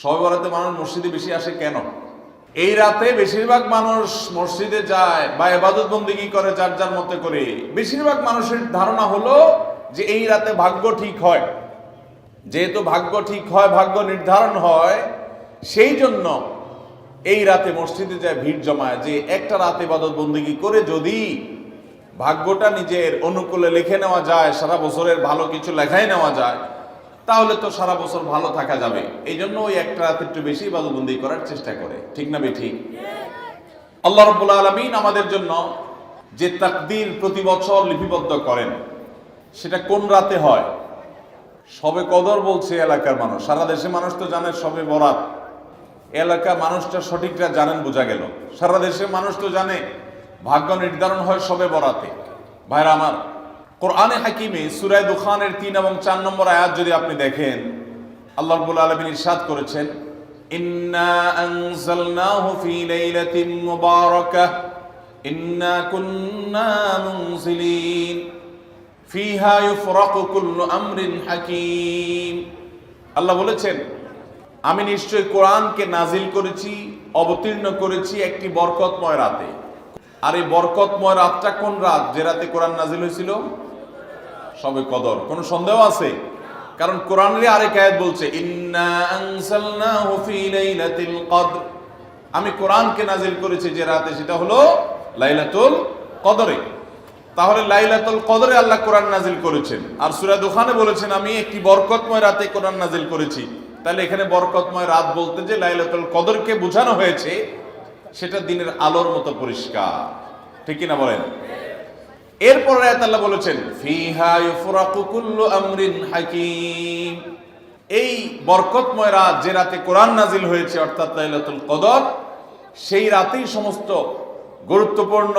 শবে বরাতে মানুষ মসজিদে বেশি আসে কেন? এই রাতে বেশিরভাগ মানুষ মসজিদে যায় বা ইবাদত বন্দেগী করে যার যার মতে করে। বেশিরভাগ মানুষের ধারণা হলো যে এই রাতে ভাগ্য ঠিক হয়। যেহেতু ভাগ্য ঠিক হয়, ভাগ্য নির্ধারণ হয়, সেই জন্য এই রাতে মসজিদে যায়, ভিড় জমায় যে একটা রাতে ইবাদত বন্দেগী করে যদি ভাগ্যটা নিজের অনুকূলে লিখে নেওয়া যায়, সারা বছরের ভালো কিছু লেখাই নেওয়া যায়, তাহলে তো সারা বছর ভালো থাকা যাবে। এই জন্য ওই একটা রাত একটু বেশি ইবাদত বন্দেগী করার চেষ্টা করে। ঠিক না বেঠিক? আল্লাহ রাব্বুল আলামিন আমাদের জন্য যে তাকদীর প্রতি বছর লিপিবদ্ধ করেন, সেটা কোন রাতে হয়? শবে কদর বলছে এলাকার মানুষ। সারা দেশের মানুষ তো জানে শবে বরাত। এলাকার মানুষটা সঠিকটা জানেন, বোঝা গেল। সারা দেশের মানুষ তো জানে ভাগ্য নির্ধারণ হয় শবে বরাতে। ভাইরা আমার, কোরআনে হাকিমে সূরা দুখানের 3 এবং 4 নম্বর আয়াত যদি আপনি দেখেন, আল্লাহ রাব্বুল আলামিন ইরশাদ করেছেন, ইন্না আনজালনাহু ফি লাইলাতিন মুবারাকাহ ইন্না কুন্না মুনজিলিন ফিহা ইউফরাকু কুল্লু আমরিন হাকিম। আল্লাহ বলেছেন, আমি নিশ্চয় কোরআনকে নাজিল করেছি, অবতীর্ণ করেছি একটি বরকতময় রাতে। আর এই বরকতময় রাতটা কোন রাত? যে রাতে কোরআন নাজিল হয়েছিল শবে কদর। কোনো সন্দেহ আছে? কারণ কোরআনের আরেক আয়াত বলছে, ইন্না আনজালনাহু ফি লাইলাতিল কদর, আমি কোরআনকে নাজিল করেছি যে রাতে, সেটা হলো লাইলাতুল কদরে। তাহলে লাইলাতুল কদরে আল্লাহ কোরআন নাজিল করেছেন। আর সূরা দুখানে বলেছেন, আমি একটি বরকতময় রাতে কোরআন নাজিল করেছি। তাহলে এখানে বরকতময় রাত বলতে যে লাইলাতুল কদরকে বোঝানো হয়েছে, সেটা দিনের আলোর মতো পরিষ্কার। ঠিক কিনা বলেন? এরপর আয়াত আল্লাহ বলেছেন, ফিহা ইউফরাকু কুল্লু আমরিন হাকিম, এই বরকতময় রাত যে রাতে কোরআন নাজিল হয়েছে, অর্থাৎ লাইলাতুল কদর, সেই রাতেই সমস্ত গুরুত্বপূর্ণ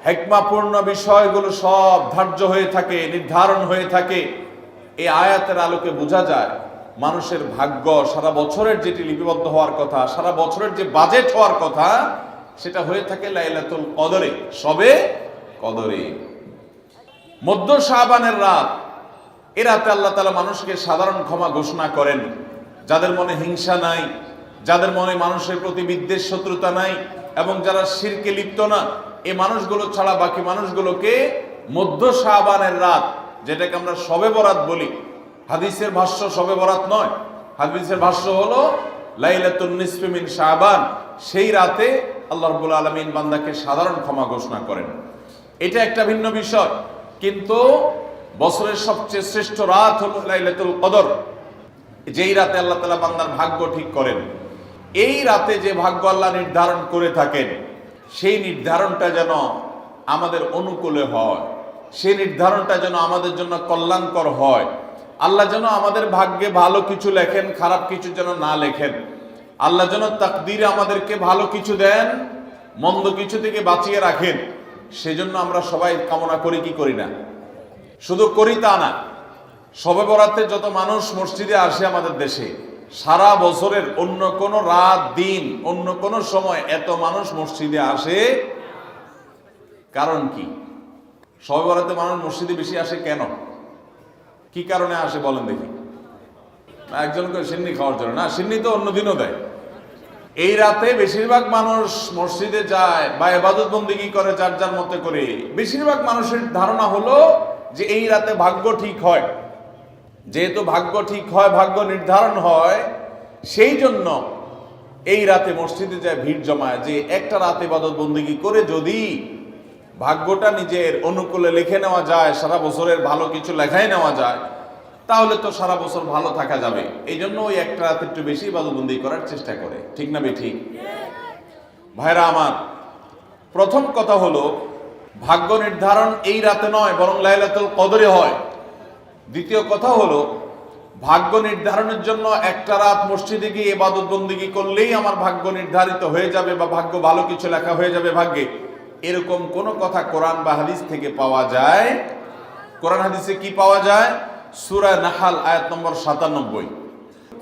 হিকমাপূর্ণ বিষয়গুলো সব ধার্য হয়ে থাকে, নির্ধারণ হয়ে থাকে। এই আয়াতের আলোকে বোঝা যায় মানুষের ভাগ্য সারা বছরের যেটি লিপিবদ্ধ হওয়ার কথা, সারা বছরের যে বাজেট হওয়ার কথা, সেটা হয়ে থাকে লাইলাতুল কদরে, শবে কদরে। মধ্য শাবানের রাত, এ রাতে আল্লাহ তাআলা মানুষকে সাধারণ ক্ষমা ঘোষণা করেন। যাদের মনে হিংসা নাই, যাদের মনে মানুষের প্রতি বিদ্বেষ শত্রুতা নাই, এবং যারা শিরকে লিপ্ত না, এই মানুষগুলো ছাড়া বাকি মানুষগুলোকে মধ্য শাবানের রাত, যেটাকে আমরা শবে বরাত বলি, হাদিসের ভাষ্য শবে বরাত নয়, হাদিসের ভাষ্য হলো লাইলাতুন নিসফি মিন শাবান, সেই রাতে আল্লাহ রাব্বুল আলামিন বান্দাকে সাধারণ ক্ষমা ঘোষণা করেন। এটা একটা ভিন্ন বিষয়, কিন্তু বছরের সবচেয়ে শ্রেষ্ঠ রাত হলো লাইলাতুল কদর, যেই রাতে আল্লাহ তাআলা বান্দার ভাগ্য ঠিক করেন। এই রাতে যে ভাগ্য আল্লাহ নির্ধারণ করে থাকেন, সেই নির্ধারণটা যেন আমাদের অনুকূলে হয়, সেই নির্ধারণটা যেন আমাদের জন্য কল্যাণকর হয়। আল্লাহ যেন আমাদের ভাগ্যে ভালো কিছু লেখেন, খারাপ কিছু যেন না লেখেন। আল্লাহ যেন তাকদীরে আমাদেরকে ভালো কিছু দেন, মন্দ কিছু থেকে বাঁচিয়ে রাখেন। সেজন্য আমরা সবাই কামনা করি কি করি না? শুধু করি তা না, শবে বরাতে যত মানুষ মসজিদে আসে আমাদের দেশে, সারা বছরের অন্য কোনো রাত, দিন, অন্য কোনো সময় এত মানুষ মসজিদে আসে। কারণ কি? শবে বরাতে মানুষ মসজিদে বেশি আসে কেন? কি কারণে আসে বলেন দেখি? একজনকে সিন্নি খাওয়ার জন্য না, সিন্নি তো অন্য দিনও দেয়। এই রাতে বেশিরভাগ মানুষ মসজিদে যায় বা ইবাদত বন্দেগী করে যার যার মতে করে। বেশিরভাগ মানুষের ধারণা হলো যে এই রাতে ভাগ্য ঠিক হয়। যেহেতু ভাগ্য ঠিক হয়, ভাগ্য নির্ধারণ হয়, সেই জন্য এই রাতে মসজিদে যায়, ভিড় জমায় যে একটা রাতে ইবাদত বন্দেগী করে যদি ভাগ্যটা নিজের অনুকূলে লিখে নেওয়া যায়, সারা বছরের ভালো কিছু লেখাই নেওয়া যায়, তাহলে তো সারা বছর ভালো থাকা যাবে। এই জন্য ওই একটা রাত একটু বেশি ইবাদত বন্দেগী করার চেষ্টা করে। ঠিক না বেঠিক? ভাইরা আমার, প্রথম কথা হলো ভাগ্য নির্ধারণ এই রাতে নয়, বরং লাইলাতুল কদরে হয়। দ্বিতীয় কথা হলো ভাগ্য নির্ধারণের জন্য একটা রাত মসজিদে গিয়ে ইবাদত বন্দেগী করলেই আমার ভাগ্য নির্ধারিত হয়ে যাবে বা ভাগ্য ভালো কিছু লেখা হয়ে যাবে ভাগ্যে, এরকম কোন কথা কোরআন বা হাদিস থেকে পাওয়া যায়? কোরআন হাদিসে কি পাওয়া যায়? সূরা নাহাল আয়াত নম্বর 97,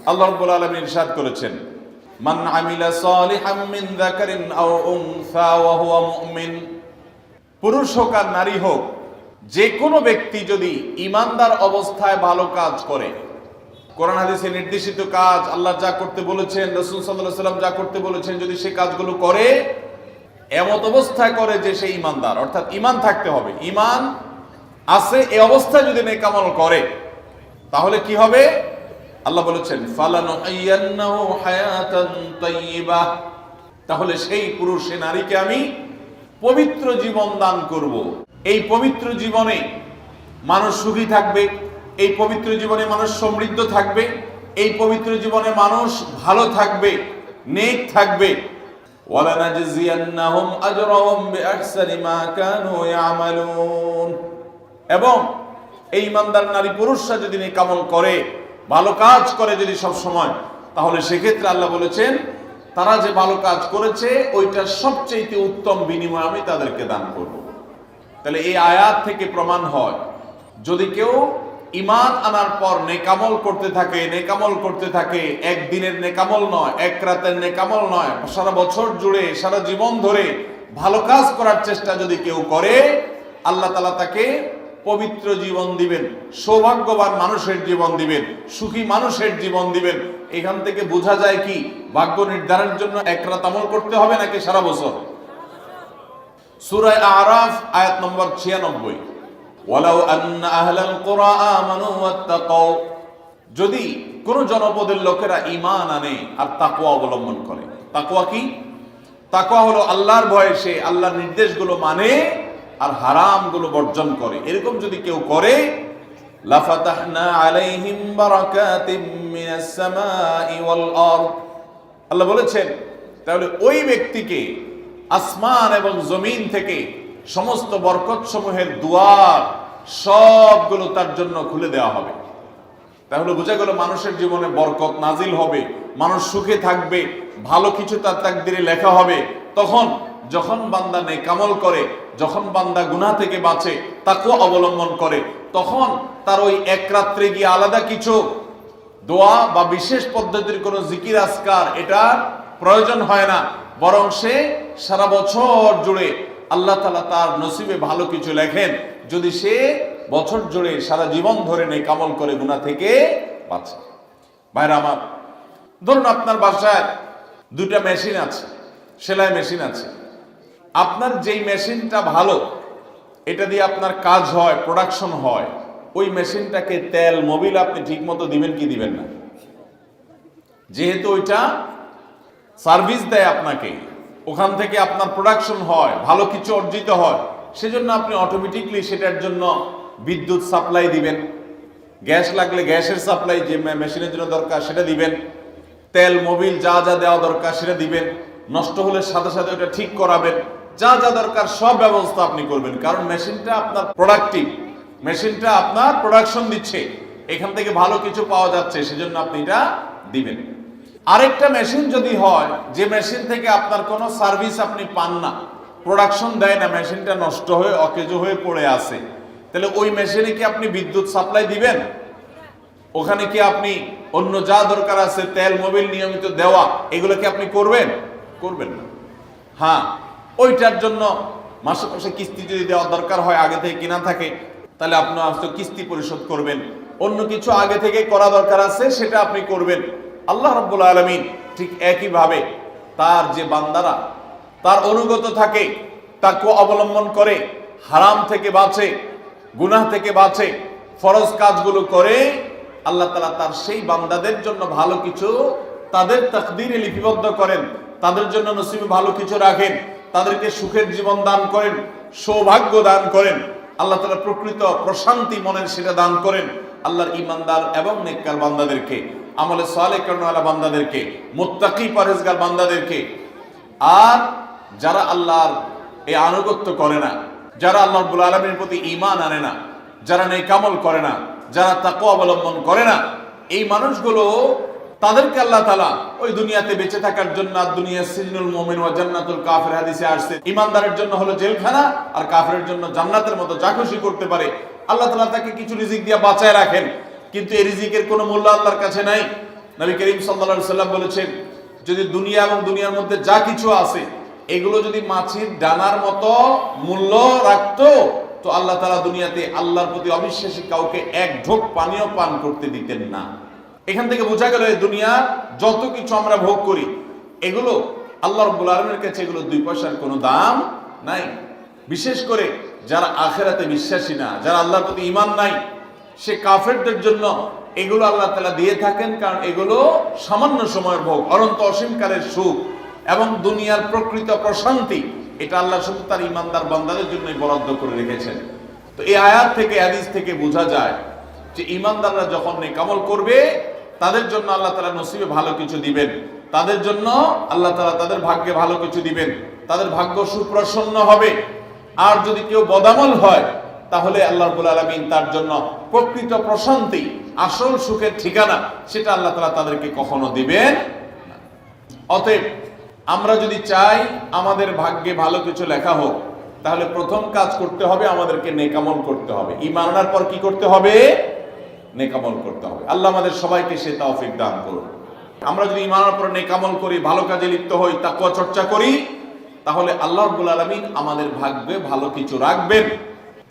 আল্লাহ রাব্বুল আলামিন ইরশাদ করেছেন, মান আমিলা সালিহাম মিন যাকারিন আও উনসা ওয়া হুয়া মুমিন, পুরুষ হোক আর নারী হোক, যে কোনো ব্যক্তি যদি ঈমানদার অবস্থায় ভালো কাজ করে, কোরআন হাদিসে নির্দেশিত কাজ, আল্লাহ যা করতে বলেছেন, রাসূল সাল্লাল্লাহু আলাইহি ওয়াসাল্লাম যা করতে বলেছেন, যদি সে কাজগুলো করে, এমত অবস্থায় করে যে সে ঈমানদার, অর্থাৎ ঈমান থাকতে হবে, ঈমান আছে এই অবস্থায় যদি নেক আমল করে, তাহলে কি হবে? আল্লাহ বলেছেন ফালানুহিয়ান্নাহু হায়াতান তাইয়্যিবাহ, তাহলে সেই পুরুষ সে নারীকে আমি পবিত্র জীবন দান করব। এই পবিত্র জীবনে মানুষ সুখী থাকবে, এই পবিত্র জীবনে মানুষ সমৃদ্ধ থাকবে, এই পবিত্র জীবনে মানুষ ভালো থাকবে, নেক থাকবে। ওয়ালানাজজিয়ান্নাহুম আজরাহুম বিআহসানি মা কানু ইয়ামালুন, এবং এই ইমানদার নারী পুরুষরা যদি নেক আমল করে, ভালো কাজ করে যদি সব সময়, তাহলে সেক্ষেত্রে আল্লাহ বলেছেন তারা যে ভালো কাজ করেছে ওইটা সবচেয়ে উত্তম বিনিময় আমি তাদেরকে দান করব। তাহলে এই আয়াত থেকে প্রমাণ হয়, যদি কেউ ঈমান আনার পর নেকামল করতে থাকে, নেকামল করতে থাকে, একদিনের নেকামল নয়, এক রাতের নেকামল নয়, সারা বছর জুড়ে সারা জীবন ধরে ভালো কাজ করার চেষ্টা যদি কেউ করে, আল্লাহ তাআলা তাকে পবিত্র জীবন দিবেন, সৌভাগ্যবান মানুষের জীবন দিবেন, সুখী মানুষের জীবন দিবেন। এখান থেকে বোঝা যায় কি, ভাগ্য নির্ধারণের জন্য এক রাত আমল করতে হবে নাকি সারা বছর? সূরা আরাফ আয়াত নম্বর 96, ওয়ালাউ আন্না আহলাল কুরা আমানু ওয়াত্তাকাউ, যদি কোন জনপদের লোকেরা ঈমান আনে আর তাকওয়া অবলম্বন করে। তাকওয়া কি? তাকওয়া হলো আল্লাহর ভয়ে সে আল্লাহর নির্দেশগুলো মানে আর হারামগুলো বর্জন করে, এরকম যদি কেউ করে, লাফাতাহনা আলাইহিম বারাকাতিম মিনাস সামাই ওয়াল আরদ, আল্লাহ বলেছেন তাহলে ওই ব্যক্তিকে আসমান এবং জমিন থেকে সমস্ত বরকত সমূহের দুয়ার সবগুলো তার জন্য খুলে দেওয়া হবে। তাহলে বোঝা গেল মানুষের জীবনে বরকত নাজিল হবে, মানুষ সুখে থাকবে, ভালো কিছু তার তাকদিরে লেখা হবে। তখন যখন বান্দা নেক আমল করে, যখন বান্দা গুনাহ থেকে বাঁচে, তাকওয়া অবলম্বন করে, তখন তার ওই এক রাত্রে গিয়ে আলাদা কিছু দোয়া বা বিশেষ পদ্ধতির কোনো জিকির আজকার এটা প্রয়োজন হয় না, বরং সে সারা বছর জুড়ে আল্লাহ তাআলা তার নসিবে ভালো কিছু লেখেন, যদি সে বছর জুড়ে সারা জীবন ধরে নেক আমল করে গুনাহ থেকে বাঁচে। ভাইরা আমার, ধরুন আপনার বাসায় দুটা মেশিন আছে, সেলাই মেশিন আছে। আপনার যেই মেশিনটা ভালো, এটা দিয়ে আপনার কাজ হয়, প্রোডাকশন হয়, ওই মেশিনটাকে তেল মোবিল আপনি ঠিক মতো দিবেন কি দিবেন না? যেহেতু ওইটা সার্ভিস দেয় আপনাকে, ওখান থেকে আপনার প্রোডাকশন হয়, ভালো কিছু অর্জিত হয়, সেজন্য আপনি অটোমেটিকলি সেটার জন্য বিদ্যুৎ সাপ্লাই দিবেন, গ্যাস লাগলে গ্যাসের সাপ্লাই যে মেশিনের জন্য দরকার সেটা দিবেন, তেল মোবিল যা যা দেওয়া দরকার সেটা দিবেন, নষ্ট হলে সাথে সাথে ওটা ঠিক করাবেন, যা যা দরকার সব ব্যবস্থা আপনি করবেন। কারণ মেশিনটা আপনার প্রোডাক্টিভ, মেশিনটা আপনার প্রোডাকশন দিচ্ছে, এখান থেকে ভালো কিছু পাওয়া যাচ্ছে, সেজন্য আপনি এটা দিবেন। আরেকটা মেশিন যদি হয় যে মেশিন থেকে আপনার কোনো সার্ভিস আপনি পান না, প্রোডাকশন দেয় না, মেশিনটা নষ্ট হয়ে অকেজো হয়ে পড়ে আছে, তাহলে ওই মেশিনে কি আপনি বিদ্যুৎ সাপ্লাই দিবেন? ওখানে কি আপনি অন্য যা দরকার আছে তেল মোবিল নিয়মিত দেওয়া, এগুলো কি আপনি করবেন? করবেন না। হ্যাঁ, ওইটার জন্য মাসে মাসে কিস্তি যদি দেওয়ার দরকার হয়, আগে থেকে কিনা থাকে, তাহলে আপনি হয়তো কিস্তি পরিশোধ করবেন। অন্য কিছু আগে থেকে করা দরকার আছে সেটা আপনি করবেন। আল্লাহ রাব্বুল আলামিন ঠিক একইভাবে তার যে বান্দারা তার অনুগত থাকে, তাকওয়া অবলম্বন করে, হারাম থেকে বাঁচে, গুনাহ থেকে বাঁচে, ফরজ কাজগুলো করে, আল্লাহ তাআলা তার সেই বান্দাদের জন্য ভালো কিছু তাদের তাকদীরে লিপিবদ্ধ করেন, তাদের জন্য নসিবে ভালো কিছু রাখেন, তাদেরকে সুখের জীবন দান করেন, সৌভাগ্য দান করেন, আল্লাহ তাআলা প্রকৃত প্রশান্তি মনের সেটা দান করেন। আল্লাহর ঈমানদার এবং নেককার বান্দাদেরকে, আমলে সালেহ কর্মওয়ালা বান্দাদেরকে, মুত্তাকি পরহেজগার বান্দাদেরকে। আর যারা আল্লাহর এই আনুগত্য করে না, যারা আল্লাহ রাব্বুল আলামিনের প্রতি ঈমান আনে না, যারা নেক আমল করে না, যারা তাকওয়া অবলম্বন করে না, এই মানুষগুলো তাদেরকে আল্লাহ তাআলা ওই দুনিয়াতে বেঁচে থাকার জন্য, দুনিয়া সিজনুল মুমিন ওয়া জান্নাতুল কাফির হাদিসে আসছে, ঈমানদারের জন্য হলো জেলখানা আর কাফিরের জন্য জান্নাতের মতো যা খুশি করতে পারে। আল্লাহ তাআলা তাকে কিছু রিজিক দিয়ে বাঁচায় রাখেন, কিন্তু এই রিজিকের কোনো মূল্য আল্লাহর কাছে নাই। নবী করিম সাল্লাল্লাহু আলাইহি সাল্লাম বলেছেন, যদি দুনিয়া এবং দুনিয়ার মধ্যে যা কিছু আছে এগুলো যদি মাছির ডানার মতো মূল্য রাখতো, তো আল্লাহ তাআলা দুনিয়াতে আল্লাহর প্রতি অবিশ্বাসী কাউকে এক ঢোক পানিও পান করতে দিতেন না। এখান থেকে বোঝা গেল এই দুনিয়া যত কিছু আমরা ভোগ করি এগুলো আল্লাহ রাব্বুল আলামিনের কাছে এগুলো 2 পয়সার কোনো দাম নাই। বিশেষ করে যারা আখিরাতে বিশ্বাসী না, যারা আল্লাহর প্রতি ঈমান নাই, সে কাফেরদের জন্য এগুলো আল্লাহ তাআলা দিয়ে থাকেন, কারণ এগুলো সামান্য সময়ের ভোগ, অনন্ত অসীমকালের সুখ এবং দুনিয়ার প্রকৃত প্রশান্তি এটা আল্লাহ শুধু তার ঈমানদার বান্দাদের জন্যই বরাদ্দ করে রেখেছেন। তো এই আয়াত থেকে, হাদিস থেকে বোঝা যায় যে ঈমানদাররা যখন নেক আমল করবে তাদের জন্য আল্লাহ তাআলা নসিবে ভালো কিছু দিবেন, তাদের জন্য আল্লাহ তাআলা তাদের ভাগ্যে ভালো কিছু দিবেন, তাদের ভাগ্য সুপ্রসন্ন হবে। আর যদি কেউ বদামল হয় তাহলে আল্লাহ রাব্বুল আলামিন তার জন্য প্রকৃত প্রশান্তি, আসল সুখের ঠিকানা সেটা আল্লাহ তাআলা তাদেরকে কখনো দিবেন না। অতএব আমরা যদি চাই আমাদের ভাগ্যে ভালো কিছু লেখা হোক, তাহলে প্রথম কাজ করতে হবে আমাদেরকে নেক আমল করতে হবে। ঈমান আনার পর কি করতে হবে? নেক আমল করতে হবে। আল্লাহ আমাদের সবাইকে সে তৌফিক দান করুন। আমরা যদি ঈমান আনার পর নেক আমল করি, ভালো কাজে লিপ্ত হই, তাকওয়া চর্চা করি, তাহলে আল্লাহ রাব্বুল আলামিন আমাদের ভাগ্যে ভালো কিছু রাখবেন।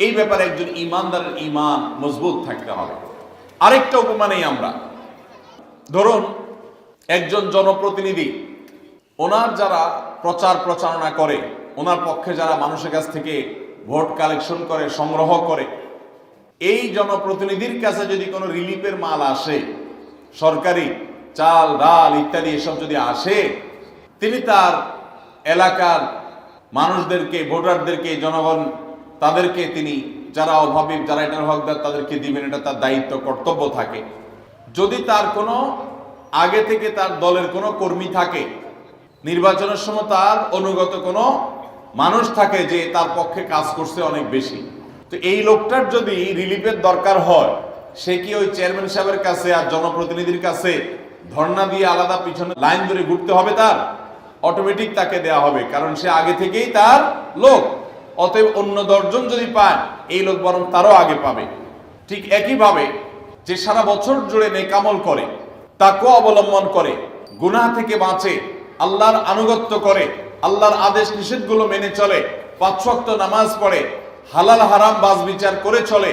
এই ব্যাপারে একজন ঈমানদারের ঈমান মজবুত থাকতে হবে। আরেকটা উপমা নেই আমরা। ধরুন একজন জনপ্রতিনিধি, ওনার যারা প্রচার প্রচারণা করে, ওনার পক্ষে যারা মানুষের কাছ থেকে ভোট কালেকশন করে, সংগ্রহ করে, এই জনপ্রতিনিধির কাছে যদি কোনো রিলিফের মাল আসে, সরকারি চাল ডাল ইত্যাদি এসব যদি আসে, তিনি তার এলাকার মানুষদেরকে, ভোটারদেরকে, জনগণ তাদেরকে তিনি, যারা অভাবী, যারা এটার হকদার, তাদেরকে দিবেন। এটা তার দায়িত্ব, কর্তব্য থাকে। যদি তার কোনো আগে থেকে তার দলের কোনো কর্মী থাকে, নির্বাচনের সময় তার অনুগত কোনো মানুষ থাকে যে তার পক্ষে কাজ করছে অনেক বেশি, তো এই লোকটার যদি রিলিফের দরকার হয়, সে কি ওই চেয়ারম্যান সাহেবের কাছে আর জনপ্রতিনিধির কাছে ধর্ণা দিয়ে আলাদা পিছনে লাইন ধরে ঘুরতে হবে? তার অটোমেটিক তাকে দেয়া হবে, কারণ সে আগে থেকেই তার লোক। অতএব অন্য 10 জন যদি পায়, এই লোক বরং তারও আগে পাবে। ঠিক একইভাবে যে সারা বছর জুড়ে নেক আমল করে, তাকওয়া অবলম্বন করে, গুনাহ থেকে বাঁচে, আল্লাহর আনুগত্য করে, আল্লাহর আদেশ নিষেধগুলো মেনে চলে, 5 ওয়াক্ত নামাজ পড়ে, হালাল হারাম বাজ বিচার করে চলে,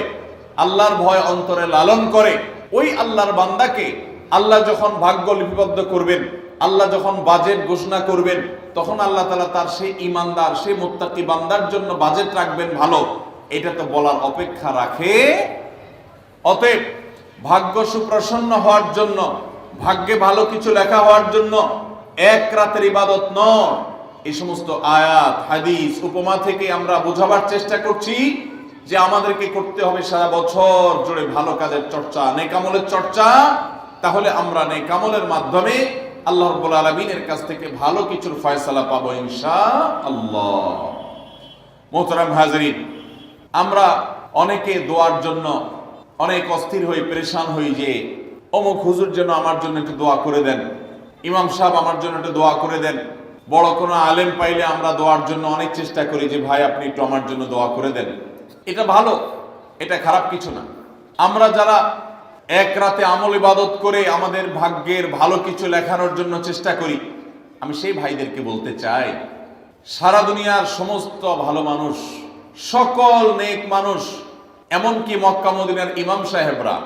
আল্লাহর ভয় অন্তরে লালন করে, ওই আল্লাহর বান্দাকে আল্লাহ যখন ভাগ্য লিপিবদ্ধ করবেন, আল্লাহ যখন বাজেট ঘোষণা করবেন, তখন আল্লাহ তাআলা তার সেই ঈমানদার, সেই মুত্তাকি বান্দার জন্য বাজেট রাখবেন ভালো, এটা তো বলার অপেক্ষা রাখে। অতএব ভাগ্য সুপ্রসন্ন হওয়ার জন্য, ভাগ্যে ভালো কিছু লেখা হওয়ার জন্য এক রাতের ইবাদত নয়। এই সমস্ত আয়াত, হাদিস, উপমা থেকে আমরা বোঝাবার চেষ্টা করছি যে আমাদেরকে করতে হবে সারা বছর জুড়ে ভালো কাজের চর্চা, নেক আমলের চর্চা। তাহলে আমরা নেক আমলের মাধ্যমে আল্লাহ রাব্বুল আলামিনের কাছ থেকে ভালো কিছুর ফয়সালা পাবো ইনশাআল্লাহ। মোহতারাম হাজরিন, আমরা অনেকে দোয়ার জন্য অনেক অস্থির হই, পেরেশান হই যে অমুক হুজুর যেন আমার জন্য একটু দোয়া করে দেন, ইমাম সাহেব আমার জন্য একটু দোয়া করে দেন। বড় কোনো আলেম পাইলে আমরা দোয়ার জন্য অনেক চেষ্টা করি যে ভাই আপনি একটু আমার জন্য দোয়া করে দেন। এটা ভালো, এটা খারাপ কিছু না। আমরা যারা এক রাতে আমল ইবাদত করে আমাদের ভাগ্যের ভালো কিছু লেখানোর জন্য চেষ্টা করি, আমি সেই ভাইদেরকে বলতে চাই, সারা দুনিয়ার সমস্ত ভালো মানুষ, সকল নেক মানুষ, এমনকি মক্কা মদিনার ইমাম সাহেবরা,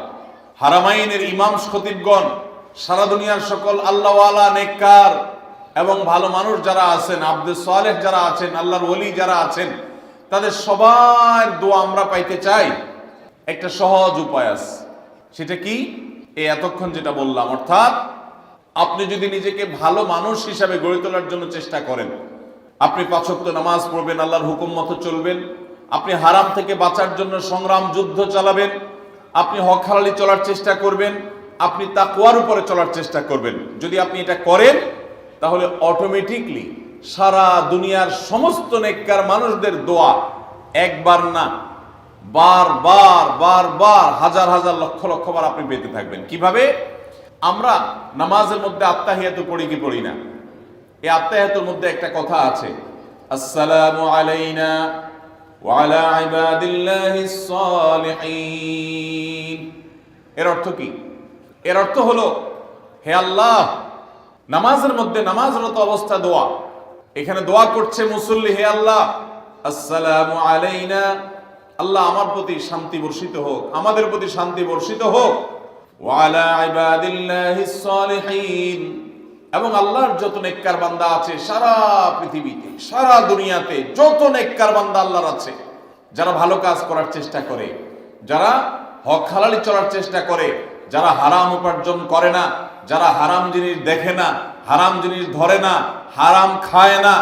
হারামাইনের ইমাম খতিবগণ, সারা দুনিয়ার সকল আল্লাহওয়ালা, নেককার এবং ভালো মানুষ যারা আছেন, আব্দুস সালেহ যারা আছেন, আল্লাহর ওলি যারা আছেন, তাদের সবার দোয়া আমরা পাইতে চাই। একটা সহজ উপায় আছে, সেটা কি? এই এতক্ষণ যেটা বললাম, অর্থাৎ আপনি যদি নিজেকে ভালো মানুষ হিসাবে গড়ে তোলার জন্য চেষ্টা করেন, আপনি 5 ওয়াক্ত নামাজ পড়বেন, আল্লাহর হুকুম মতো চলবেন, আপনি হারাম থেকে বাঁচার জন্য সংগ্রাম যুদ্ধ চালাবেন, আপনি হক হালালি চলার চেষ্টা করবেন, আপনি তাকওয়ার উপরে চলার চেষ্টা করবেন। যদি আপনি এটা করেন, তাহলে অটোমেটিকলি সারা দুনিয়ার সমস্ত নেককার মানুষদের দোয়া একবার না, বারবার বারবার, হাজার হাজার লক্ষ লক্ষ বার আপনি পেতে থাকবেন। কিভাবে? আমরা নামাজের মধ্যে আত্তাহিয়াতু পড়ি কি পড়ি না? এই আত্তাহিয়াতুর মধ্যে একটা কথা আছে, আসসালামু আলাইনা ওয়া আলা ইবাদিল্লাহিস সালিহিন। এর অর্থ কি? এর অর্থ হলো, হে আল্লাহ, নামাজের মধ্যে নামাজরত অবস্থা দোয়া, এখানে দোয়া করছে মুসল্লি, হে আল্লাহ, আসসালামু আলাইনা, আল্লাহ আমার প্রতি শান্তি বর্ষিত হোক, আমাদের প্রতি শান্তি বর্ষিত হোক, ওয়া আলা ইবাদিল্লাহিস সালিহিন, এবং আল্লাহর যত নেককার বান্দা আছে সারা পৃথিবীতে, সারা দুনিয়াতে যত নেককার বান্দা আল্লাহর আছে, যারা ভালো কাজ করার চেষ্টা করে, যারা হক হালালি চলার চেষ্টা করে, যারা হারাম উপার্জন করে না, যারা হারাম জিনিস দেখে না, হারাম জিনিস ধরে না, হারাম খায় না,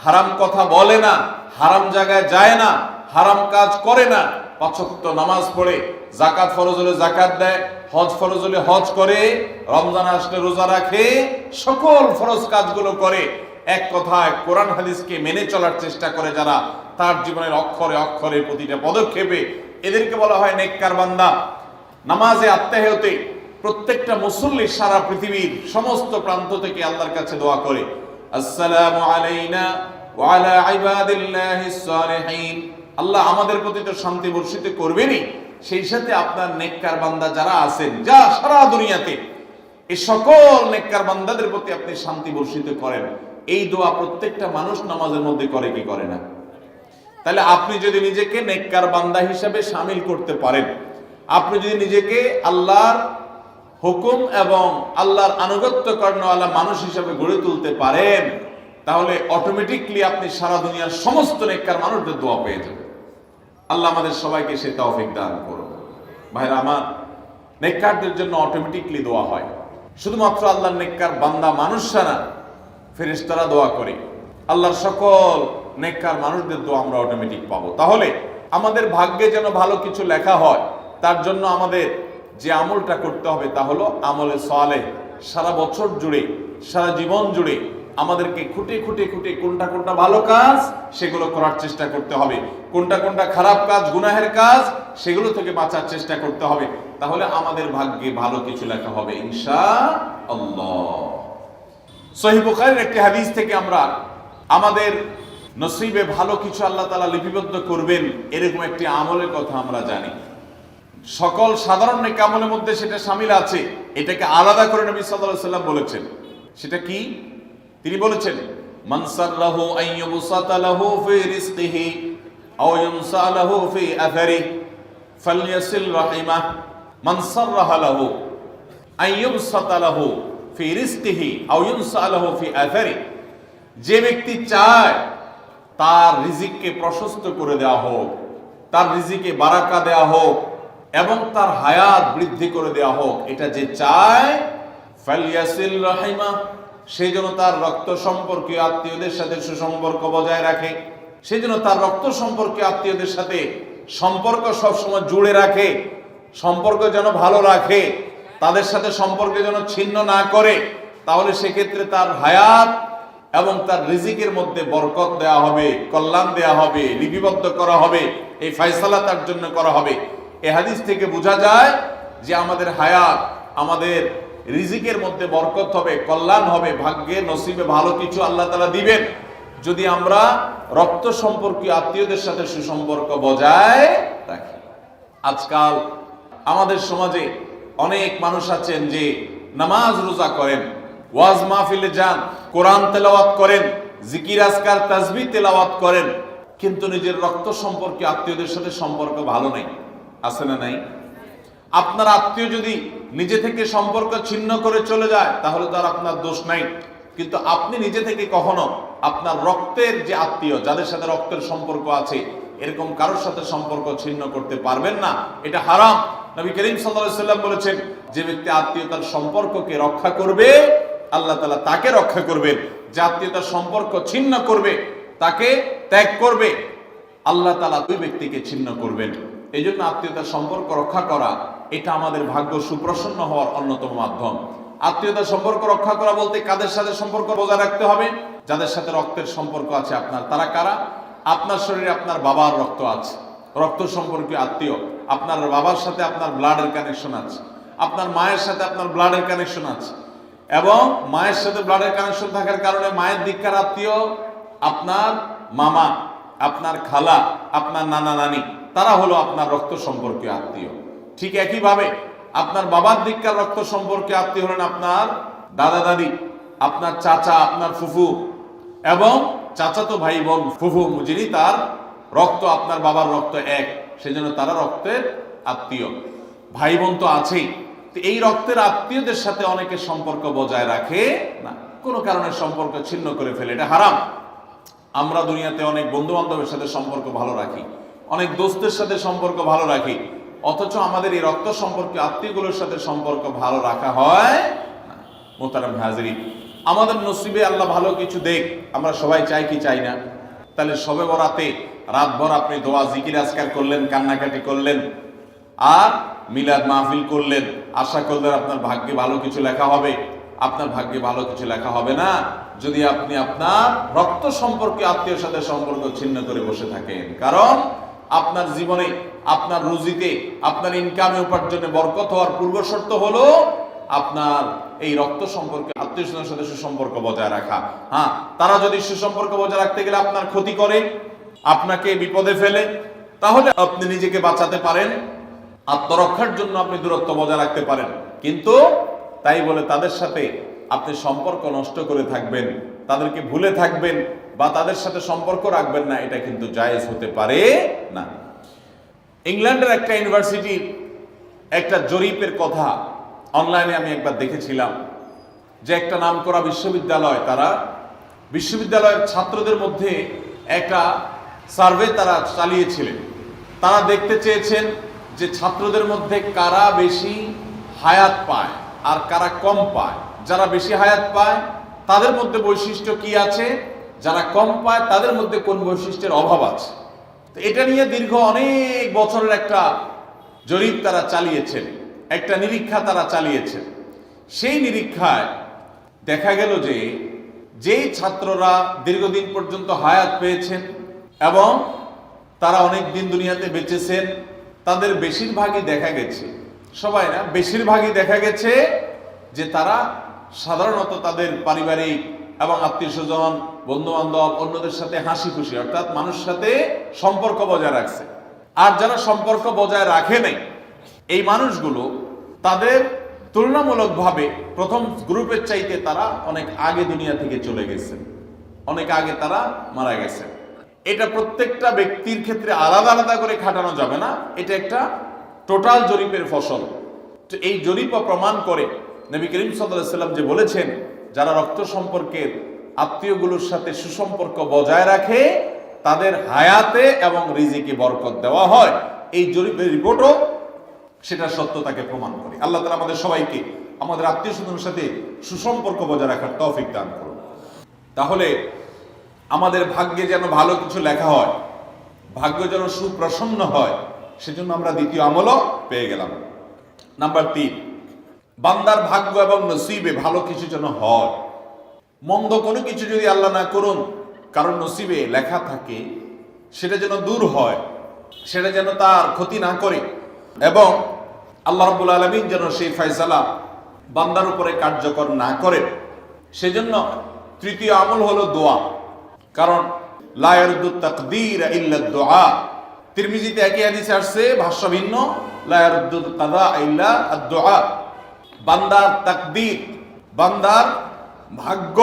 হারাম কথা বলে না, হারাম জায়গায় যায় না, হারাম কাজ করে না, 5 ওয়াক্ত নামাজ পড়ে, যাকাত ফরজ হলে যাকাত দেয়, হজ ফরজ হলে হজ করে, রমজান আসলে রোজা রাখে, সকল ফরজ কাজগুলো করে, এক কথায় কোরআন হাদিসকে মেনে চলার চেষ্টা করে যারা, তার জীবনের অক্ষরে অক্ষরে প্রতিটা পদক্ষেপে, এদেরকে বলা হয় নেককার বান্দা। নামাজে আত্মাহতে প্রত্যেকটা মুসল্লি সারা পৃথিবীর সমস্ত প্রান্ত থেকে আল্লাহর কাছে দোয়া করে, আসসালামু আলাইনা ওয়া আলা ইবাদিল্লাহিস সালিহিন, আল্লাহ আমাদের প্রতি তো শান্তি বর্ষিত করবেনই, সেই সাথে আপনার নেককার বান্দা যারা আছেন, যা সারা দুনিয়াতে, এই সকল নেককার বান্দাদের প্রতি আপনি শান্তি বর্ষিত করেন। এই দোয়া প্রত্যেকটা মানুষ নামাজের মধ্যে করে কি করে না? তাহলে আপনি যদি নিজেকে নেককার বান্দা হিসাবে শামিল করতে পারেন, আপনি যদি নিজেকে আল্লাহর হুকুম এবং আল্লাহর আনুগত্য করানোওয়ালা মানুষ হিসাবে গড়ে তুলতে পারেন, তাহলে অটোমেটিকলি আপনি সারা দুনিয়ার সমস্ত নেককার মানুষদের দোয়া পেয়ে যাবেন। আল্লাহ আমাদের সবাইকে সে তৌফিক দান করুন। ভাইরা আমার, নেককারদের জন্য অটোমেটিকলি দোয়া হয়। শুধুমাত্র আল্লাহর নেককার বান্দা মানুষরা না, ফেরেশতারা দোয়া করে। আল্লাহর সকল নেককার মানুষদের দোয়া আমরা অটোমেটিক পাবো। তাহলে আমাদের ভাগ্যে যেন ভালো কিছু লেখা হয়, তার জন্য আমাদের যে আমলটা করতে হবে তা হলো আমলে সালেহ। সারা বছর জুড়ে, সারা জীবন জুড়ে আমাদেরকে খুঁটে খুঁটে খুঁটে কোনটা কোনটা ভালো কাজ সেগুলো করার চেষ্টা করতে হবে, কোনটা কোনটা খারাপ কাজ, গুনাহের কাজ, সেগুলো থেকে বাঁচার চেষ্টা করতে হবে। তাহলে আমাদের ভাগ্যে ভালো কিছু লেখা হবে ইনশাআল্লাহ। সহিহ বুখারীর একটি হাদিস থেকে আমরা আমাদের নসিবে ভালো কিছু আল্লাহ তাআলা লিপিবদ্ধ করবেন এরকম একটি আমলের কথা আমরা জানি। সকল সাধারণ নেক আমলের মধ্যে সেটা শামিল আছে, এটাকে আলাদা করে নবী সাল্লাল্লাহু আলাইহি ওয়াসাল্লাম বলেছেন। সেটা কি? তিনি বলেছেন, মান সাররাহু আন ইউবসাতা লাহু ফি রিজকিহি আও ইউনসা লাহু ফি আথারিহি ফালইয়াসিল রাহিমাহ। মান সাররাহা লাহু আন ইউবসাতা লাহু ফি রিজকিহি আও ইউনসা লাহু ফি আথারিহি, যে ব্যক্তি চায় তার রিজিককে প্রশস্ত করে দেওয়া হোক, তার রিজিকে বারাকা দেওয়া হোক এবং তার হায়াত বৃদ্ধি করে দেওয়া হোক, এটা যে চায়, ফালইয়াসিল রাহিমাহ, সেই জন্য তার রক্ত সম্পর্কীয় আত্মীয়দের সাথে সুসম্পর্ক বজায় রাখে, সেই জন্য তার রক্ত সম্পর্কীয় আত্মীয়দের সাথে সম্পর্ক সবসময় জুড়ে রাখে, সম্পর্ক যেন ভালো রাখে, তাদের সাথে সম্পর্ক যেন ছিন্ন না করে। তাহলে সেক্ষেত্রে তার হায়াত এবং তার রিজিকের মধ্যে বরকত দেওয়া হবে, কল্যাণ দেওয়া হবে, লিপিবদ্ধ করা হবে, এই ফয়সালা তার জন্য করা হবে। এই হাদিস থেকে বোঝা যায় যে আমাদের হায়াত, আমাদের রিজিকের মধ্যে বরকত হবে, কল্যাণ হবে, ভাগ্যে নসিবে ভালো কিছু আল্লাহ তাআলা দিবেন যদি আমরা রক্ত সম্পর্কীয় আত্মীয়দের সাথে সুসম্পর্ক বজায় রাখি। আজকাল আমাদের সমাজে অনেক মানুষ আছেন যে নামাজ রোজা করেন, ওয়াজ মাহফিলে যান, কোরআন তেলাওয়াত করেন, জিকির আজকার তাসবিহ তেলাওয়াত করেন, কিন্তু নিজের রক্ত সম্পর্কে আত্মীয়দের সাথে সম্পর্ক ভালো নাই। আছে না নাই? আপনার আত্মীয় যদি নিজে থেকে সম্পর্ক ছিন্ন করে চলে যায় তাহলে তো আর আপনার দোষ নাই, কিন্তু আপনি নিজে থেকে কখনো আপনার রক্তের যে আত্মীয়, যাদের সাথে রক্তের সম্পর্ক আছে, এরকম কারোর সাথে সম্পর্ক ছিন্ন করতে পারবেন না। এটা হারাম। নবী করিম সাল্লাল্লাহু আলাইহি ওয়াসাল্লাম বলেছেন, যে ব্যক্তি আত্মীয়তার সম্পর্ককে রক্ষা করবে আল্লাহ তাআলা তাকে রক্ষা করবেন, যে আত্মীয়তার সম্পর্ক ছিন্ন করবে, তাকে ত্যাগ করবে, আল্লাহ তাআলা ওই ব্যক্তিকে ছিন্ন করবেন। এই জন্য আত্মীয়তার সম্পর্ক রক্ষা করা এটা আমাদের ভাগ্য সুপ্রসন্ন হওয়ার অন্যতম মাধ্যম। আত্মীয়তার সম্পর্ক রক্ষা করা বলতে কাদের সাথে সম্পর্ক বজায় রাখতে হবে? যাদের সাথে রক্তের সম্পর্ক আছে আপনার। তারা কারা? আপনার শরীরে আপনার বাবার রক্ত আছে, রক্ত সম্পর্কীয় আত্মীয়, আপনার বাবার সাথে আপনার ব্লাডের কানেকশন আছে, আপনার মায়ের সাথে আপনার ব্লাডের কানেকশন আছে, এবং মায়ের সাথে ব্লাডের কানেকশন থাকার কারণে মায়ের দিককার আত্মীয় আপনার মামা, আপনার খালা, আপনার নানা নানি, তারা হলো আপনার রক্ত সম্পর্কীয় আত্মীয়। ঠিক একইভাবে আপনার বাবার দিককার রক্ত সম্পর্কে আত্মীয় হলেন আপনার দাদা দাদি, আপনার চাচা, আপনার ফুফু এবং চাচাতো ভাই বোন, ফুফু যিনি তার রক্ত আপনার বাবার রক্ত এক, সেজন্য তারা রক্তের আত্মীয়। ভাই বোন তো আছেই, তো এই রক্তের আত্মীয়দের সাথে অনেকে সম্পর্ক বজায় রাখে না, কোনো কারণে সম্পর্ক ছিন্ন করে ফেলে, এটা হারাম। আমরা দুনিয়াতে অনেক বন্ধু বান্ধবের সাথে সম্পর্ক ভালো রাখি, অনেক দোস্তের সাথে সম্পর্ক ভালো রাখি, অথচ আমাদের এই রক্ত সম্পর্কে আত্মীয়গুলোর সাথে সম্পর্ক ভালো রাখা হয় না। মোহতারাম হাজিরিন, আমাদের নসিবে আল্লাহ ভালো কিছু দেখ, আমরা সবাই চাই কি চাই না? তাহলে শবে বরাতে রাতভর আপনি দোয়া জিকির আজকার করলেন, কান্নাকাটি করলেন, আর মিলাদ মাহফিল করলেন, আশা করলেন আপনার ভাগ্যে ভালো কিছু লেখা হবে। আপনার ভাগ্যে ভালো কিছু লেখা হবে না যদি আপনি আপনার রক্ত সম্পর্কে আত্মীয়ের সাথে সম্পর্ক ছিন্ন করে বসে থাকেন। কারণ আপনার জীবনে, আপনার রুজিতে, আপনার ইনকামে, উপার্জনে বরকত হওয়ার পূর্ব শর্ত হলো আপনার এই রক্ত সম্পর্কে আত্মীয় স্বজনের সাথে সুসম্পর্ক বজায় রাখা। হ্যাঁ, তারা যদি সুসম্পর্ক বজায় রাখতে গেলে আপনার ক্ষতি করে, আপনাকে বিপদে ফেলে, তাহলে আপনি নিজেকে বাঁচাতে পারেন, আত্মরক্ষার জন্য আপনি দূরত্ব বজায় রাখতে পারেন। কিন্তু তাই বলে তাদের সাথে আপনি সম্পর্ক নষ্ট করে থাকবেন, তাদেরকে ভুলে থাকবেন বা তাদের সাথে সম্পর্ক রাখবেন না, এটা কিন্তু জায়েজ হতে পারে না। ইংল্যান্ডের একটা ইউনিভার্সিটির একটা জরিপের কথা অনলাইনে আমি একবার দেখেছিলাম, যে একটা নামকরা বিশ্ববিদ্যালয়, তারা বিশ্ববিদ্যালয়ের ছাত্রদের মধ্যে একটা সার্ভে তারা চালিয়েছিলেন। তারা দেখতে চেয়েছেন যে ছাত্রদের মধ্যে কারা বেশি হায়াত পায় আর কারা কম পায়। যারা বেশি হায়াত পায় তাদের মধ্যে বৈশিষ্ট্য কি আছে, যারা কম পায় তাদের মধ্যে কোন বৈশিষ্ট্যের অভাব আছে। তো এটা নিয়ে দীর্ঘ অনেক বছরের একটা জরিপ তারা চালিয়েছেন, একটা নিরীক্ষা তারা চালিয়েছেন। সেই নিরীক্ষায় দেখা গেল যে যেই ছাত্ররা দীর্ঘদিন পর্যন্ত হায়াত পেয়েছেন এবং তারা অনেক দিন দুনিয়াতে বেঁচেছেন, তাদের বেশিরভাগই দেখা গেছে, সবাই না, বেশিরভাগই দেখা গেছে যে তারা সাধারণত তাদের পারিবারিক এবং আত্মীয় স্বজন, বন্ধু বান্ধব, অন্যদের সাথে হাসি খুশি, অর্থাৎ মানুষের সাথে সম্পর্ক বজায় রাখছে। আর যারা সম্পর্ক বজায় রাখে নাই, এই মানুষগুলো তাদের তুলনামূলকভাবে প্রথম গ্রুপের চাইতে তারা অনেক আগে দুনিয়া থেকে চলে গেছে, অনেক আগে তারা মারা গেছে। এটা প্রত্যেকটা ব্যক্তির ক্ষেত্রে আলাদা আলাদা করে খাটানো যাবে না, এটা একটা টোটাল জরিপের ফসল। তো এই জরিপ প্রমাণ করে নবী করিম সাল্লাল্লাহু আলাইহি ওয়াসাল্লাম যে বলেছেন, যারা রক্ত সম্পর্কের আত্মীয়গুলোর সাথে সুসম্পর্ক বজায় রাখে তাদের হায়াতে এবং রিজিকে বরকত দেওয়া হয়। এই জরিপের রিপোর্টও সেটা সত্যতাকে প্রমাণ করে। আল্লাহ তাআলা আমাদের সবাইকে আমাদের আত্মীয় স্বজনের সাথে সুসম্পর্ক বজায় রাখার তৌফিক দান করুন। তাহলে আমাদের ভাগ্যে যেন ভালো কিছু লেখা হয়, ভাগ্য যেন সুপ্রসন্ন হয়, সেজন্য আমরা দ্বিতীয় আমলও পেয়ে গেলাম। নাম্বার 3, বান্দার ভাগ্য এবং নসিবে ভালো কিছু যেন হয়। মন্দ কোনো কিছু যদি আল্লাহ না করুন কারণ নসিবে লেখা থাকে, সেটা যেন দূর হয়, সেটা যেন তার ক্ষতি না করে, এবং আল্লাহ রাব্বুল আলামিন যেন সেই ফয়সালা বান্দার উপরে কার্যকর না করে। সেজন্য তৃতীয় আমল হলো দোয়া। কারণ লা ইয়ারুদ্দু তাকদীর ইল্লা দুআ। তিরমিজিতে একই হাদিসে আসছে, ভাষ্য ভিন্ন, লা ইয়ারুদ্দু কাযা ইল্লা আদ-দুআ। বান্দার তাকদীর, বান্দার ভাগ্য,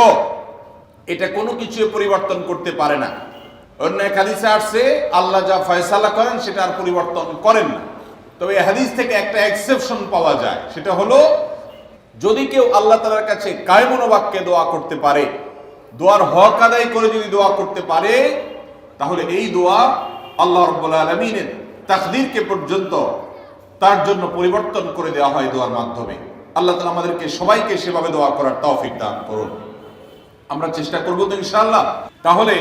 এটা কোনো কিছু পরিবর্তন করতে পারে না। অন্য এক হাদিসে আসছে, আল্লাহ যা ফয়সালা করেন সেটা আর পরিবর্তন করেন না। তবে এই হাদিস থেকে একটা এক্সেপশন পাওয়া যায়, সেটা হলো যদি কেউ আল্লাহ তাআলার কাছে কায়মন বাক্যে দোয়া করতে পারে, দোয়ার হক আদায় করে যদি দোয়া করতে পারে, তাহলে এই দোয়া আল্লাহ রাব্বুল আলামিনের তাকদীরকে পর্যন্ত তার জন্য পরিবর্তন করে দেওয়া হয় দোয়ার মাধ্যমে। আল্লাহ তাআলা আমাদেরকে সবাইকে সেভাবে দোয়া করার তৌফিক দান করুন। আমরা চেষ্টা করব তো ইনশাআল্লাহ। তাহলে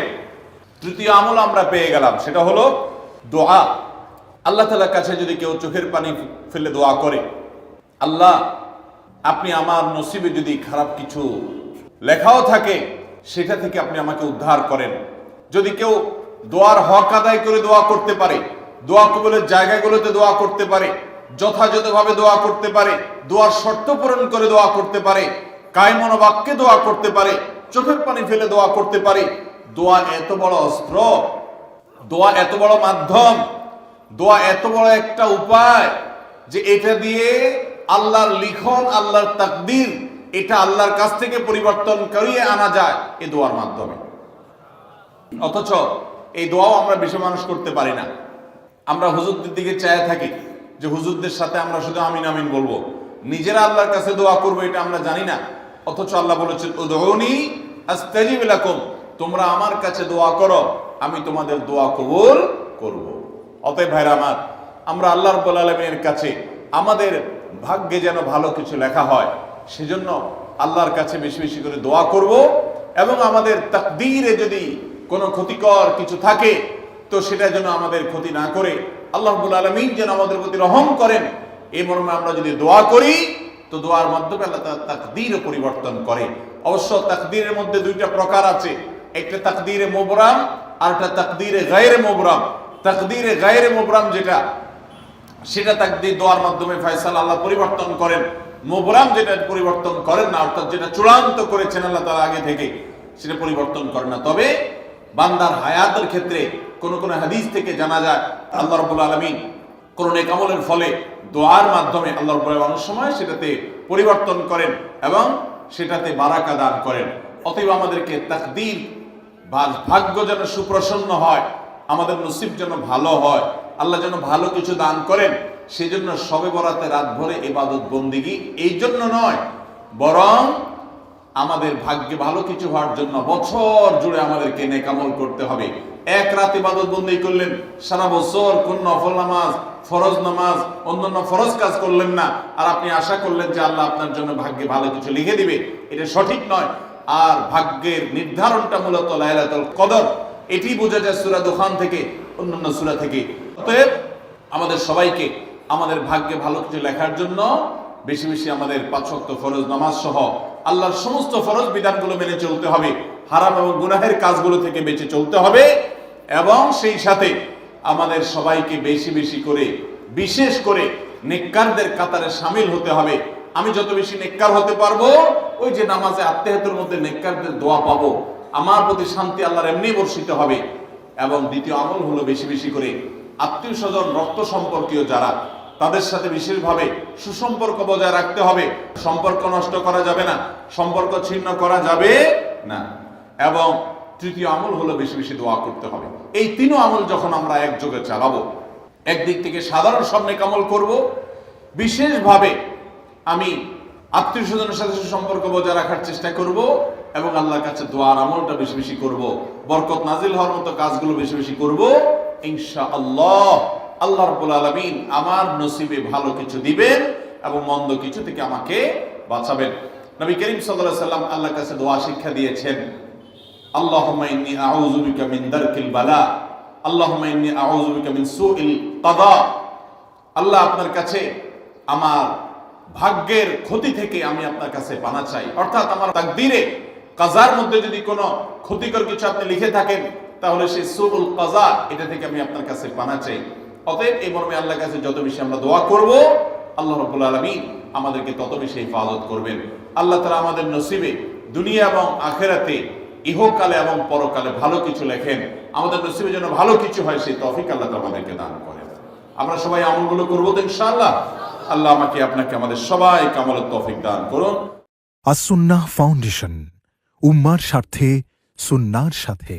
তৃতীয় আমল আমরা পেয়ে গেলাম, সেটা হলো দোয়া। আল্লাহ তাআলার কাছে যদি কেউ চোখের পানি ফেলে দোয়া করে, আল্লাহ আপনি আমার নসিবে যদি খারাপ কিছু লেখাও থাকে সেটা থেকে আপনি আমাকে উদ্ধার করেন। যদি কেউ দোয়ার হক আদায় করে দোয়া করতে পারে, দোয়া কবুলের জায়গাগুলোতে দোয়া করতে পারে, যথাযথভাবে দোয়া করতে পারে, দোয়ার শর্ত পূরণ করে দোয়া করতে পারে, কায়মন বাক্যে দোয়া করতে পারে, চোখের পানি ফেলে দোয়া করতে পারে, দোয়া এত বড় অস্ত্র, দোয়া এত বড় মাধ্যম, দোয়া এত বড় একটা উপায় যে এটা দিয়ে আল্লাহর লিখন, আল্লাহর তাকদীর, এটা আল্লাহর কাছ থেকে পরিবর্তন করিয়ে আনা যায় এই দোয়ার মাধ্যমে। অথচ এই দোয়াও আমরা বেশি মানুষ করতে পারি না। আমরা হুজুরদের দিকে চায় থাকি যে হুজুরদের সাথে আমরা শুধু আমিন আমিন বলবো, নিজেরা আল্লাহর কাছে দোয়া করবো এটা আমরা জানি না, অথচ আল্লাহ বলেছেন উদউনি আস্তাজিব লাকুম, তোমরা আমার কাছে দোয়া করো, আমি তোমাদের দোয়া কবুল করব। অতএব ভাইরা আমার, আমরা আল্লাহ রাব্বুল আলামিনের কাছে আমাদের ভাগ্যে যেন ভালো কিছু লেখা হয়, সেজন্য আল্লাহর কাছে বেশি বেশি করে দোয়া করব। এবং আমাদের তাকদীরে যদি কোনো ক্ষতিকর কিছু থাকে তো সেটা যেন আমাদের ক্ষতি না করে আল্লাহ রাব্বুল আলামিন যেন আমাদের প্রতি রহম করেন, এই মর্মে আমরা যদি দোয়া করি তো দোয়ার মাধ্যমে আল্লাহ তাআলা তাকদীরও পরিবর্তন করে। অবশ্য তাকদীরের মধ্যে দুইটা প্রকার আছে, একটা তাকদীরে মুবরাম আর একটা তাকদীরে গায়রে মুবরাম। তাকদীরে গায়রে মুবরাম যেটা, সেটা তাকদীর দোয়ার মাধ্যমে ফয়সালা আল্লাহ পরিবর্তন করেন। মুবরাম যেটা পরিবর্তন করেন না, অর্থাৎ যেটা চূড়ান্ত করেছেন আল্লাহ তাআলা আগে থেকে, সেটা পরিবর্তন করেন না। তবে বান্দার হায়াতের ক্ষেত্রে কোন কোন হাদিস থেকে জানা যায় আল্লাহ রাব্বুল আলামিন কোন নেক আমলের ফলে দোয়ার মাধ্যমে আল্লাহ রাব্বুল আলামিন অনেক সময় সেটাতে পরিবর্তন করেন এবং সেটাতে বারাকা দান করেন। অতএব আমাদেরকে তাকদীর ভাগ্য যেন সুপ্রসন্ন হয়, আমাদের নসিব যেন ভালো হয়, আল্লাহ যেন ভালো কিছু দান করেন, সেজন্য শবে বরাতে রাত ভরে ইবাদত বন্দিগি এই জন্য নয়, বরং আমাদের ভাগ্যে ভালো কিছু হওয়ার জন্য বছর জুড়ে আমাদেরকে নেক আমল করতে হবে। এক রাত ইবাদত বন্দেগি করলেন, সারা বছর কোন নফল নামাজ, ফরজ নামাজ, অন্যান্য ফরজ কাজ করলেন না, আর আপনি আশা করলেন যে আল্লাহ আপনার জন্য ভাগ্যে ভালো কিছু লিখে দিবে, এটা সঠিক নয়। আর ভাগ্যের নির্ধারণটা মূলত লাইলাতুল কদর, এটি বোঝা যায় সূরা দুখান থেকে, অন্যান্য সূরা থেকে। অতএব আমাদের সবাইকে আমাদের ভাগ্যে ভালো কিছু লেখার জন্য বেশি বেশি আমাদের 5 ওয়াক্ত ফরজ নামাজ সহ আল্লাহর সমস্ত ফরজ বিধানগুলো মেনে চলতে হবে, হারাম এবং গুনাহের কাজগুলো থেকে বেঁচে চলতে হবে, এবং সেই সাথে আমাদের সবাইকে বেশি বেশি করে বিশেষ করে নেককারদের কাতারে শামিল হতে হবে। আমি যত বেশি নেককার হতে পারবো, ওই যে নামাজে আত্মেহাতের মধ্যে নেককারদের দোয়া পাবো, আমার প্রতি শান্তি আল্লাহর এমনি বর্ষিত হবে। এবং দ্বিতীয় আমল হলো বেশি বেশি করে আত্মীয় স্বজন, রক্ত সম্পর্কীয় যারা, তাদের সাথে বিশেষভাবে সুসম্পর্ক বজায় রাখতে হবে। সম্পর্ক নষ্ট করা যাবে না, সম্পর্ক ছিন্ন করা যাবে না। এবং তৃতীয় আমল হলো বেশি বেশি দোয়া করতে হবে। এই তিনও আমল যখন আমরা একযোগে চালাবো, একদিক থেকে সাধারণ সব নেক আমল করব, বিশেষভাবে আমি আত্মীয় স্বজনের সাথে সুসম্পর্ক বজায় রাখার চেষ্টা করব, এবং আল্লাহর কাছে দোয়ার আমলটা বেশি বেশি করব, বরকত নাজিল হওয়ার মতো কাজগুলো বেশি বেশি করব, ইনশাআল্লাহ আল্লাহ রাব্বুল আলামিন আমার নসিবে ভালো কিছু দিবেন এবং মন্দ কিছু থেকে আমাকে বাঁচাবেন। নবী করিম সাল্লাল্লাহু আলাইহি সাল্লাম আল্লাহর কাছে দোয়া শিক্ষা দিয়েছেন, আল্লাহুম্মা ইন্নী আউযু বিকা মিন দারকিল বালা, আল্লাহুম্মা ইন্নী আউযু বিকা মিন সুইল কাদা। আল্লাহ, আপনার কাছে আমার ভাগ্যের ক্ষতি থেকে আমি আপনার কাছে পানা চাই। অর্থাৎ আমার তাকদীরে কাজার মধ্যে যদি কোনো ক্ষতিকর কিছু আপনি লিখে থাকেন, তাহলে সেই সুউল কাজা, এটা থেকে আমি আপনার কাছে পানা চাই। অতএব এই মর্মে আল্লাহর কাছে যত বেশি আমরা দোয়া করব, আল্লাহ রাব্বুল আলামিন আমাদেরকে তত বেশি হিফাজত করবেন। আল্লাহ তাআলা আমাদের নসিবে দুনিয়া এবং আখিরাতে, ইহকালে এবং পরকালে ভালো কিছু লেখেন, আমাদের নসিবে যেন ভালো কিছু হয় সেই তৌফিক আল্লাহ তাআলা আমাদেরকে দান করেন। আমরা সবাই আমলগুলো করবো তো ইনশাআল্লাহ। আল্লাহ আমাকে আপনাকে আমাদের সবাইকে আমলের তৌফিক দান করুন। আস-সুন্নাহ ফাউন্ডেশন, উম্মার স্বার্থে সুন্নাহর সাথে।